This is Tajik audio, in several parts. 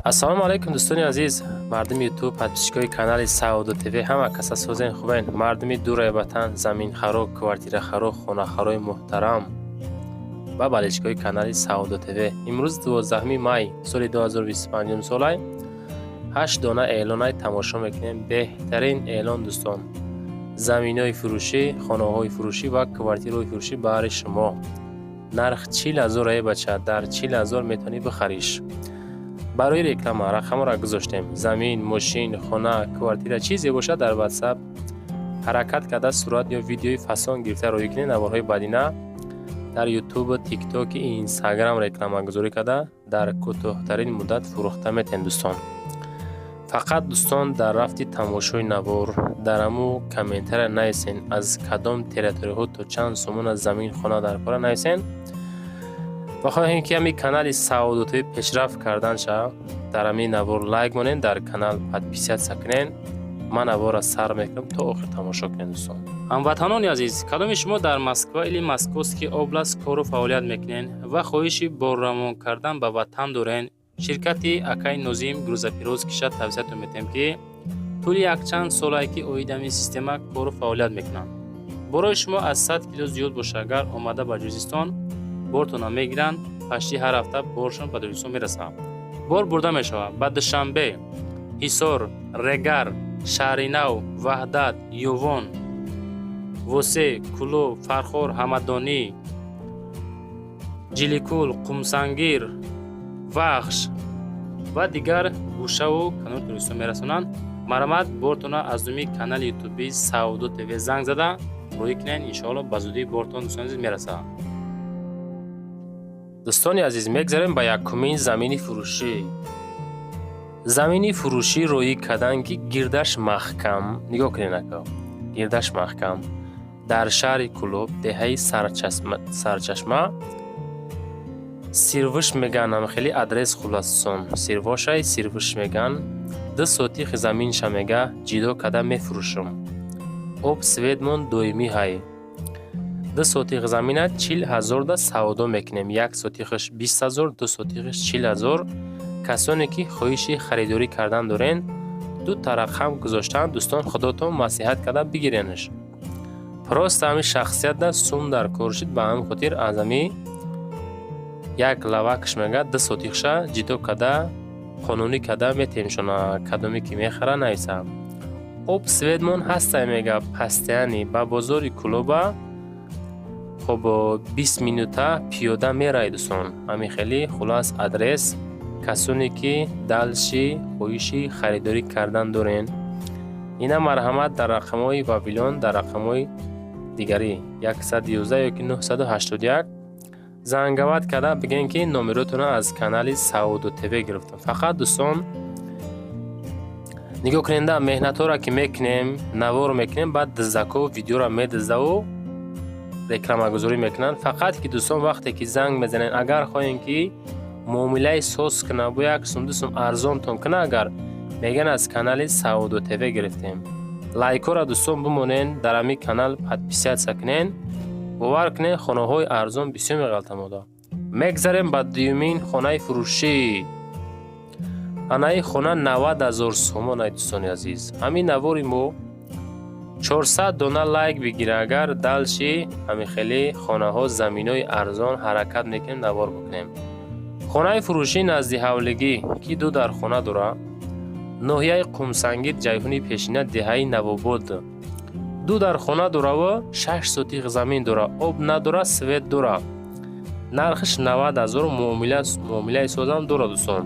ассалому алайкум дӯстони азиз, мардуми ютуб, подписчикои канали Саудо ТВ, ҳама каса созен хубен. Мардуми дураи ватан, заминхаро, квартирахаро, хонахарои муҳтарам ва балечкои канали Саудо ТВ. имрӯз 12 май соли 2025 солай 8 дона эълонай тамошо мекунем. беҳтарин эълон дӯстон, заминои фурӯшӣ, хонаҳои фурӯшӣ ва квартираҳои фурӯшӣ баҳри шумо. нарх 40,000 бача, дар 40,000 метавонӣ бихариш. барои реклама рақамро гузоштем. замин, мошин, хона, квартира чизе бошад, дар WhatsApp ҳаракат карда сурат ё видеои фасон гирифта роӣ кунед. наварҳои бадина дар YouTube, TikTok, Instagram рекламагузорӣ карда дар кӯтоҳтарин муддат фурӯхта метавонед дӯстон. фақат дӯстон дар рафти тамошои навор дар аму комментария нависен аз кадом территорияҳо то чанд сомон аз замин, хона дар кора нависен. ва хоҳем ки ҳамин канали Саудо ТВ пешрафт кардан шав. дар ҳамин навор лайк монен, дар канал подписатсия кунен. ман навора сар мекунам то охир тамошо кунед дӯстон. ҳамватанони азиз, кадоми шумо дар Москва или Московский област кору фаъолият мекунен ва хоҳиши боррамон кардан ба ватан дорен, ширкати Акай Нозим грузопирёз киша тавсиятон метем ки тӯли якчанд солае ки оид ҳамин система кору фаъолият мекунанд. борои шумо аз 100 кило зиёд боша, агар омада ба ҷӯзистон бортона мегиранд, пашти ҳар ҳафта боршон ба ҷӯзистон мерасад. бор бурда мешавад ба Душанбе, Ҳисор, Регар, Шаҳри Нав, Ваҳдат, Ювон, Восе, Кулу, Фархор, Ҳамадонӣ, Ҷиликул, Қумсангир, Вахш ва дигар гӯшаву канори туристон мерасонанд. марамат бортона аз думи канали ютуби Саудо ТВ занг зада рӯй кунед. иншоалло ба зудӣ бортон дӯстони азиз мерасад. дӯстони азиз, мегзарем ба якумин замини фурӯшӣ. замини фурӯшӣ рӯӣ кардан ки гирдаш маҳкам, нигоҳ кунед ака, гирдаш маҳкам дар шаҳри Кулоб, деҳаи Сарчашма, Сирвуш меган, хеле адрес хуласон. Сирвошай Сирвуш меган, 2 сотихи заминша мега ҷидо карда мефурӯшам. об светмон доимӣ ҳай. 2 сотих замина 40,000 да савдо мекунем. 1 сотихаш 20,000, 2 сотихаш 40,000. касоне ки хоҳиши харидорӣ кардан дорен, ду та рақам гузоштан, дӯстон худотон масиҳат карда бигиренаш. просто ҳамин шахсият да сум дар кор шид, ба ҳамин хотир аз ҳамин як лавакш мега 2 сотихша ҷидо карда қонунӣ карда метемшона, кадоме ки мехара нависа. об светмон ҳастай мега пастяни ба бозори Кулоба. хоб 20 минута пиёда мераи дӯстон. ҳамин хеле хулас адрес, касоне ки далши хоҳиши харидорӣ кардан дорен. ина марҳамат дар рақамҳои Вавилон, дар рақамҳои дигари 111 ёки 981 зангават карда бигӯед ки номеротона аз канали Саудо ТВ гирифтам. фақат дӯстон нигоҳ куненда меҳнатҳоро ки мекунем, навор мекунем, баъд диздако видеоро медиздаву рекламагузорӣ мекунанд. фақат ки дӯстон вақте ки занг мезанед, агар хоҳем ки муомилаи сос кунад бо 1 сум 2 сум арзонтон кунад, агар меган аз канали Саудо ТВ гирифтем. лайкора дӯстон бимонен, дар ҳамин канал подписатсия кунен. бовар кунед, хонаҳои арзон бисёр меғалтамода. мегзарем ба дуюмин хонаи фурӯшӣ. анаи хона 90,000 сомон. ай дӯстони азиз, ҳамин навори мо 400 дона лайк бигира, агар далши ҳамин хеле хонаҳо, заминои арзон ҳаракат мекунем, навор бикунем. хонаи фурӯшӣ назди ҳавлигӣ ки 2 дар хона дора. ноҳияи Қумсангир, ҷайҳуни пешина, деҳаи Навобод. 2 дар хона дора ва 6 сотих замин дора. об надора, свет дора. нархиш 90,000. муомилаи созам дора дӯстон.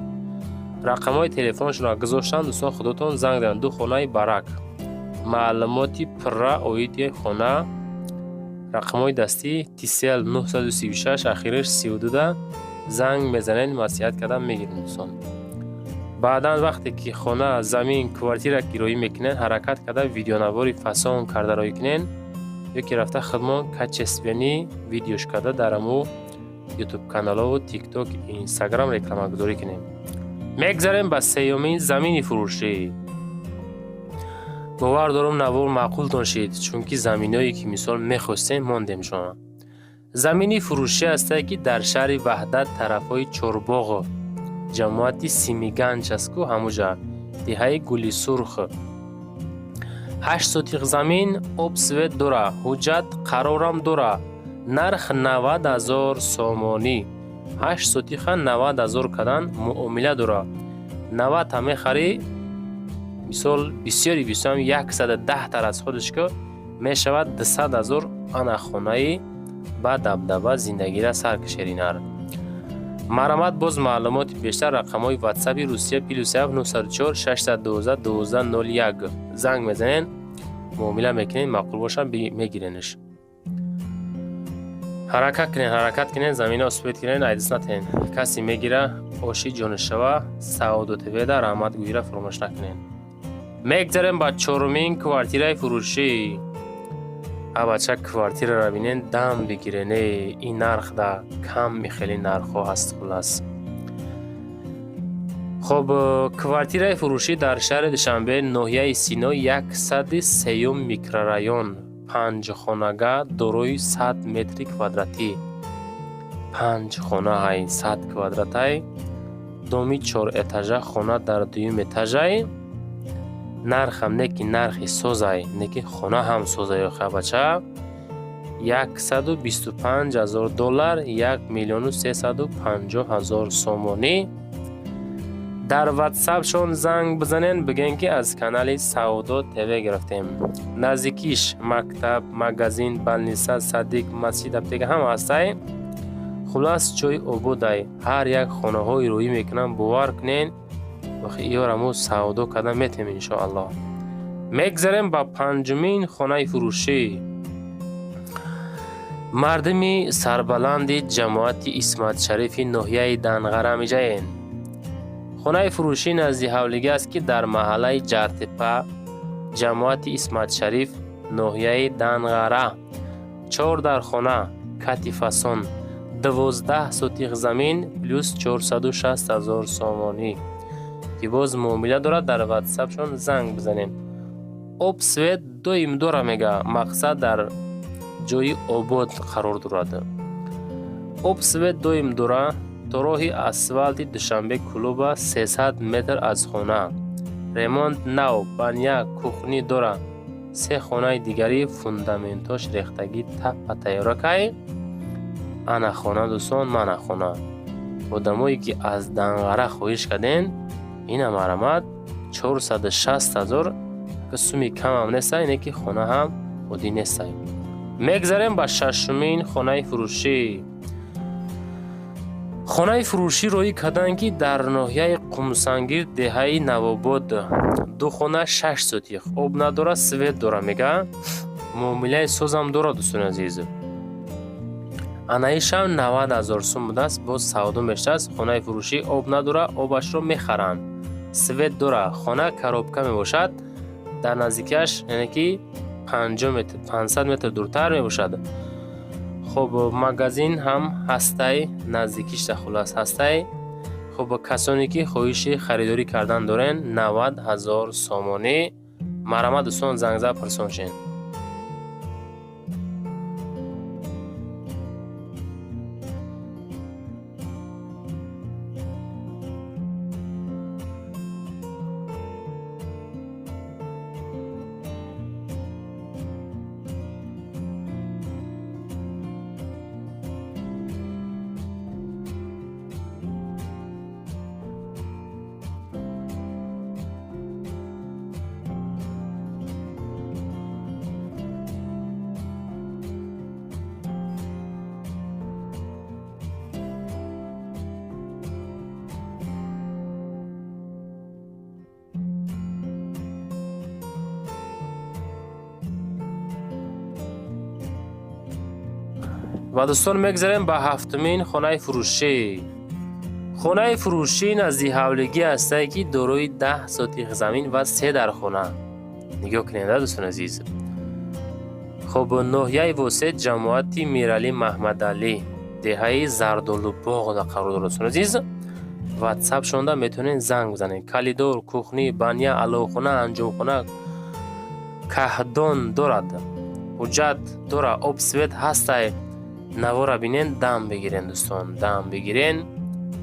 рақамҳои телефоншонро гузоштан, дӯстон худотон занг занед. 2 хонаи барак, маълумоти пурра оиди хона, рақамҳои дастӣ TCL 936 ахираш 32 да занг мезанед, масиҳат карда мегирем дӯстон. баъдан вақте ки хона, замин, квартира ки роӣ мекунед, ҳаракат карда видеонавори фасон карда роӣ кунед, ёки рафта худмон качествени видеош карда дар аму ютуб каналҳо, TikTok, Instagram рекламагузорӣ кунем. мегзарем ба сеюмин замини фурӯшӣ. бовар дорам навор маъқултон шид, чунки заминое ки мисол мехостем мондем шумо. замини фурӯшӣ ҳастае ки дар шаҳри Ваҳдат тарафҳои Чорбоғ ҷамоати Симиганҷ аст ку ҳамуҷа деҳаи Гули Сурх. 8 сотиқ замин обсвет дора, ҳуҷҷат қарорам дора. Нарх 90,000 сомонӣ. 8 сотиқа 90,000 кадан муомила дора. 90 ҳам мехарӣ, мисол бисёри 110 тар аз худаш ку мешавад 200,000 ана хонаи ба дабдаба зиндагиро сар кашеринар. марамат боз маълумоти бештар рақамҳои ватсапи Русия +7 904 612 1201 занг мезанен, муомила мекунен, маъқул бошад мегиренаш. ҳаракат кунен, замина осипед кунен, айдас натен. Каси мегира оши ҷонишава Сауду ТВ-да раҳмат гӯира фаромӯш накунен. Мегзарем ба чорумин квартираи фурӯшӣ. Абача квартираро бинен, дам бигирен. Ин нарх да кам михели нархҳо ҳаст хулас. хоб квартираи фурӯшӣ дар шаҳри Душанбе, ноҳияи Сино, 103 микрорайон, 5 хонага дорои 100 метри квадратӣ. 5 хонаҳай 100 квадратай, доми 4 этажа хона дар 2 этажай. нархам неки нархи созай, неки хона ҳам созай оха бача. $125,000, $1,350,000 сомонӣ. дар ватсапшон занг бизанен, биген ки аз канали Сауду ТВ гирифтем. наздикиш мактаб, магазин, балниса, садик, масҷид, аптека ҳама ҳастай. хулас ҷои обудай. ҳар як хонаҳои рӯӣ мекунам, бовар кунен. иёраму савдо кардан метем иншоаллоҳ. мегзарем ба панҷумин хонаи фурӯшӣ. мардуми сарбаланди ҷамоати Исматшарифи ноҳияи Данғара меҷаен. хонаи фурӯшӣ назди ҳавлига аст ки дар маҳаллаи Ҷартепа, ҷамоати Исматшариф, ноҳияи Данғара. 4 дар хона, кати фасон, 12 сотиқ замин плюс 460,000 сомонӣ. ки боз муомила дорад, дар ватсапшон занг бизанем. обсвет доим дора мега, мақсад дар ҷои обод қарор дорад. обсвет доим дора, то роҳи асфалти Душанбе клуба 300 метр аз хона. ремонт нав, баня, кухнӣ дора. 3 хонаи дигари фундаментош рехтагӣ таппа тайёракай. ана хона дӯстон, мана хона. одамое ки аз Данғара хоҳиш карден, ина марамат 460,000 ки суми камам нестай, ине ки хона ҳам оддӣ нестай. мегзарем ба шашумин хонаи фурӯшӣ. хонаи фурӯшӣ роӣ кардан ки дар ноҳияи Қумсангир, деҳаи Навобод. 2 хона 6 сотиқ, об надора, свет дора мега. муомилаи созам дора дӯстони азиз. анаишам 90,000 сум будааст, боз савдо мештааст. хонаи фурӯшӣ об надора, обашро мехаранд. свет дора, хона коробка мебошад. дар наздикиаш яъне ки 500 метр дуртар мебошад. хоб магазин ҳам ҳастай, наздикишта хулас ҳастай. хоб касоне ки хоҳиши харидорӣ кардан дорен, 90,000 сомонӣ. марамат дӯстон, занг зад пурсоншен. ва дӯстон мегзарем ба ҳафтумин хонаи фурӯшӣ. хонаи фурӯшӣ назди ҳавлигӣ ҳастай ки дорои 10 сотиқ замин ва 3 дар хона. нигоҳ кунед дӯстони азиз. хоб ноҳияи восед, ҷамоати Мирали Маҳмадалӣ, деҳаи Зардолубоғда қарор дорад дӯстони азиз. ватсап шонда метавонед занг бизанед. калидор, кухнӣ, баня, аловхона, анҷомхона, каҳдон дорад. ҳуҷҷат дора, обсвет ҳастай. навора бинен, дам бигирен дӯстон, дам бигирен,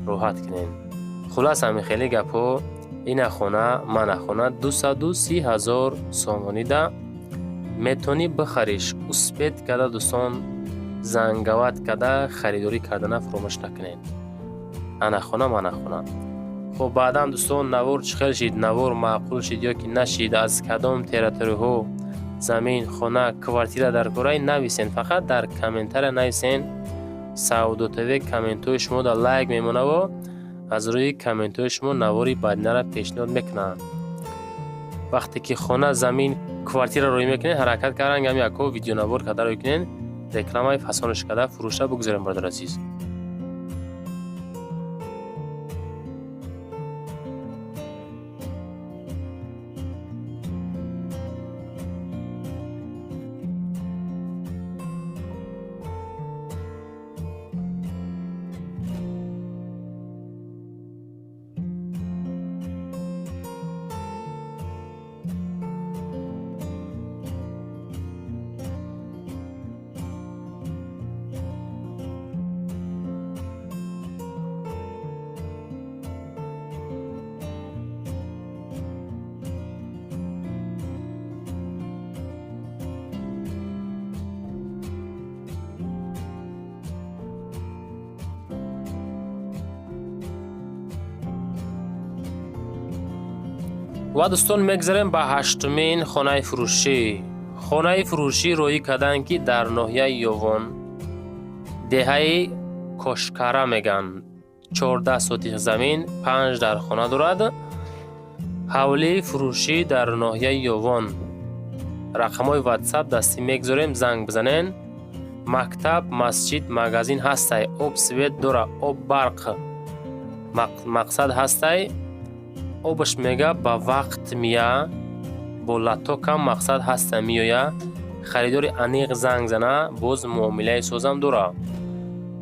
роҳат кунен. خلاص همین خیلی گپو این خونه من خونه 230,000 سومونی ده میتونی بخریش. اسپید کده دوستان، زنگوت کده خریداری کردن فراموش نکنین. انا خونه من خونه. خب بعدا دوستان نوار چخیل شید، نوار معقول شید یا که نشید، از کدام تریتوری ها زمین، خونه، کوارتیر در گروه نویسین. فقط در کامنتر نویسین. سعودو تیوی کامنتوی شما در لایک میمونه و از روی کامنتوی شما نواری بعدینه را پیشنهاد میکنن. وقتی که خونه، زمین، کوارتیر روی میکنین حرکت کردن گمی اکو ویدیو نوار کده روی کنین، رکلام های فسانش کده فروشه بگذاریم برادر عزیز. و دوستان میگذاریم به هشتمین خانه فروشی. خانه فروشی روی کدن که در ناحیه یوون دهه کشکره میگن. 14 سوتیق زمین، 5 در خانه دارد. حوالی فروشی در ناحیه یوون. رقمای واتساپ دستی میگذاریم، زنگ بزنین. مکتب، مسجد، مغازین هسته. آب سوید داره، آب برق. مقصد هسته آبش میگه با وقت میه، با لطو کم مقصد هست میویه. خریداری انیق زنگ زنه، باز معامله سوزم داره.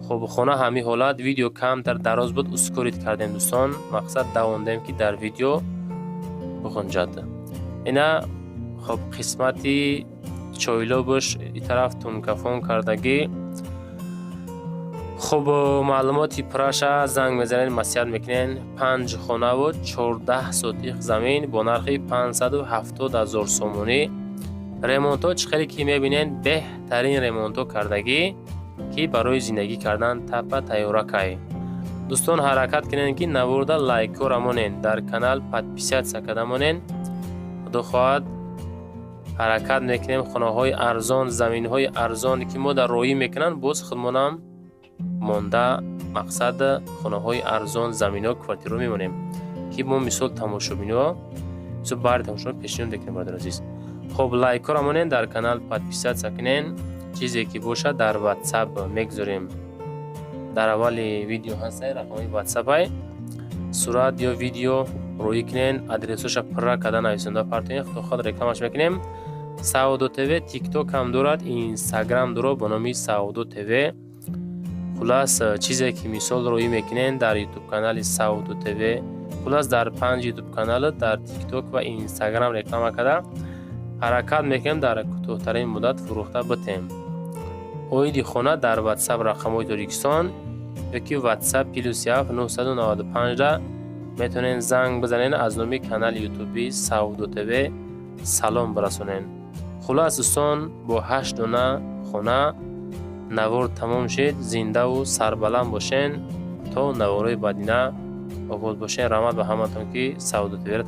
خب خونه همی حالت ویدیو کم در دراز بود اسکورید کردیم دوستان. مقصد دواندیم که در ویدیو بخونجد. اینا خب قسمتی چویلو بش ای طرف تونکفون کردگی. خب معلوماتی پراشه زنگ میزنین، مسیحت میکنین. 5 خانه و 14 سوتیق زمین با نرخی 570,000 سومونی. ریمونتو چخیلی که میبینین بهترین ریمونتو کردگی که برای زندگی کردن تپه تیوره کهی. دوستان حرکت کنین که نورده لایک رمونین، در کانال پادپیسیت سکده مونین. خدا خواهد حرکت میکنیم. خانه های ارزان، زمین های ارزان که ما در روی میکنن، باز خودمونم مونده مقصد خانه های ارزان، زمین ها، کوارتیر رو میمونیم که ما مثال تماشا بینو مثال بار تماشا پیشنهاد میکنیم برادر عزیز. خب لایک رو رمونین، در کانال پادپیسیت سکنین. چیزی که باشه در واتساپ میگذاریم. در اول ویدیو هست رقم واتساپ های صورت یا ویدیو روی کنین، ادرسش پر کردن نویسنده پارتین خود رکلامش میکنیم. سعودو تیوی تیک توک هم دارد، اینستاگرام داره با نام سعودو تیوی. خلاص چیزی که مثال روی میکنین در یوتیوب کانال سعودو تیوی، خلاص در 5 یوتیوب کانال، در تیک توک و اینستاگرام رکلام کرده حرکت میکنیم در کوتاه‌ترین مدت فروخته بتیم. اوید خونه در واتساپ رقمای توریکسان یکی واتساپ +7 995 میتونین زنگ بزنین، از نومی کانال یوتیوبی سعودو تیوی سلام برسونین. خلاص دوستان با 8 دونه خونه نوار تمام شد. زنده و سربلند باشین تا نوارای بعدینه آباد باشین. رحمت به همتون که سعودو تیوی